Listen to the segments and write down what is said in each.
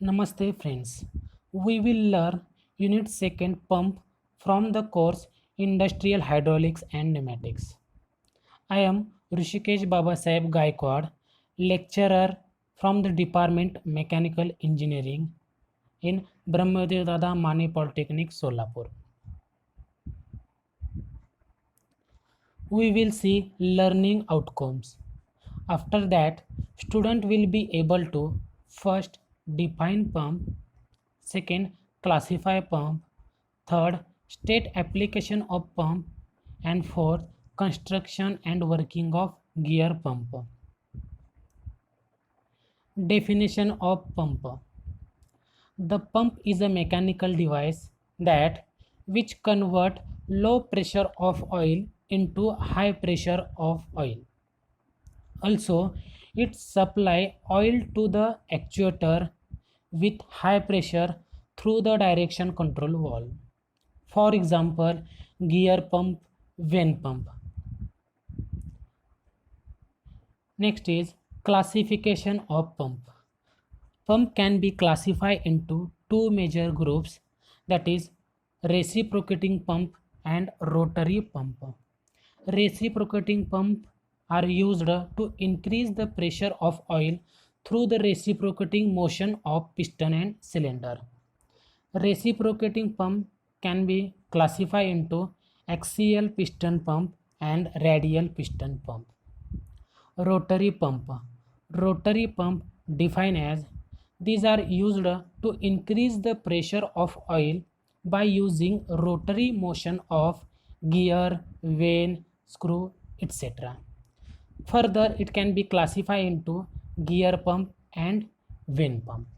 Namaste friends. We will learn Unit 2nd Pump from the course Industrial Hydraulics and Pneumatics. I am Rishikesh Babasaheb Gaikwad, lecturer from the Department Mechanical Engineering in Brahmadev Dada Mani Polytechnic, Solapur. We will see learning outcomes. After that, student will be able to first define pump, second classify pump, third state application of pump, and fourth construction and working of gear pump. Definition of pump. The pump is a mechanical device that which convert low pressure of oil into high pressure of oil. Also, it supply oil to the actuator with high pressure through the direction control valve. For example, gear pump, vane pump. Next is classification of pump. Pump can be classified into two major groups, that is reciprocating pump and rotary pump. Reciprocating pump are used to increase the pressure of oil through the reciprocating motion of piston and cylinder. Reciprocating pump can be classified into axial piston pump and radial piston pump. Rotary pump. Rotary pump defined as these are used to increase the pressure of oil by using rotary motion of gear, vane, screw, etc. Further, it can be classified into gear pump and vane pump.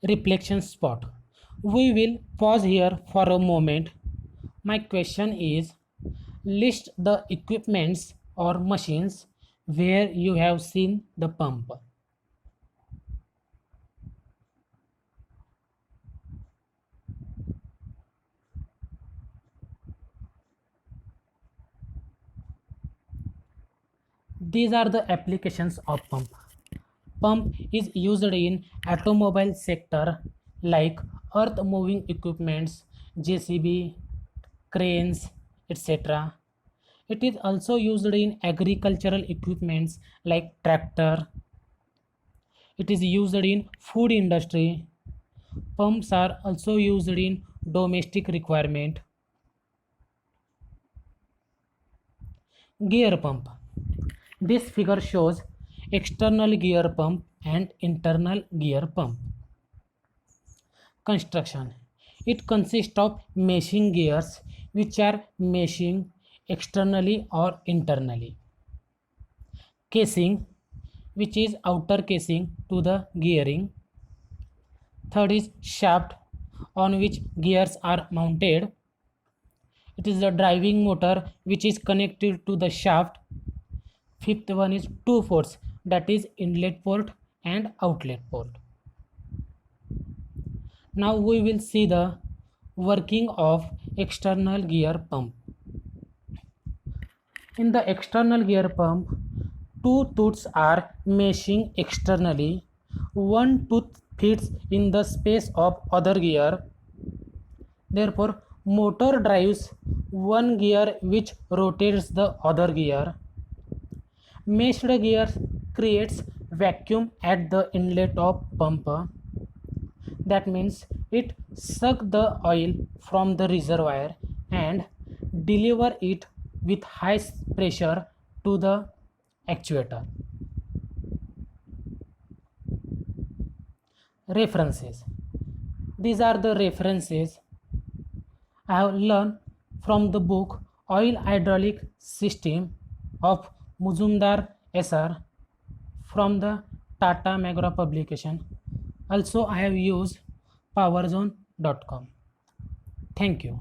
Reflection spot. We will pause here for a moment. My question is, list the equipments or machines where you have seen the pump. These are the applications of pump. Pump is used in automobile sector like earth moving equipments, JCB, cranes, etc. It is also used in agricultural equipments like tractor. It is used in food industry. Pumps are also used in domestic requirement. Gear pump. This figure shows external gear pump and internal gear pump. Construction. It consists of meshing gears which are meshing externally or internally. Casing, which is outer casing to the gearing. Third is shaft, on which gears are mounted. It is the driving motor which is connected to the shaft. Fifth one is two ports, that is inlet port and outlet port. Now we will see the working of external gear pump. In the external gear pump, two tooths are meshing externally. One tooth fits in the space of other gear. Therefore, motor drives one gear which rotates the other gear. Meshed gear creates vacuum at the inlet of pump. That means it sucks the oil from the reservoir and deliver it with high pressure to the actuator. References. These are the references I have learned from the book Oil Hydraulic System of Muzumdar SR from the Tata Magra publication. Also, I have used powerzone.com. Thank you.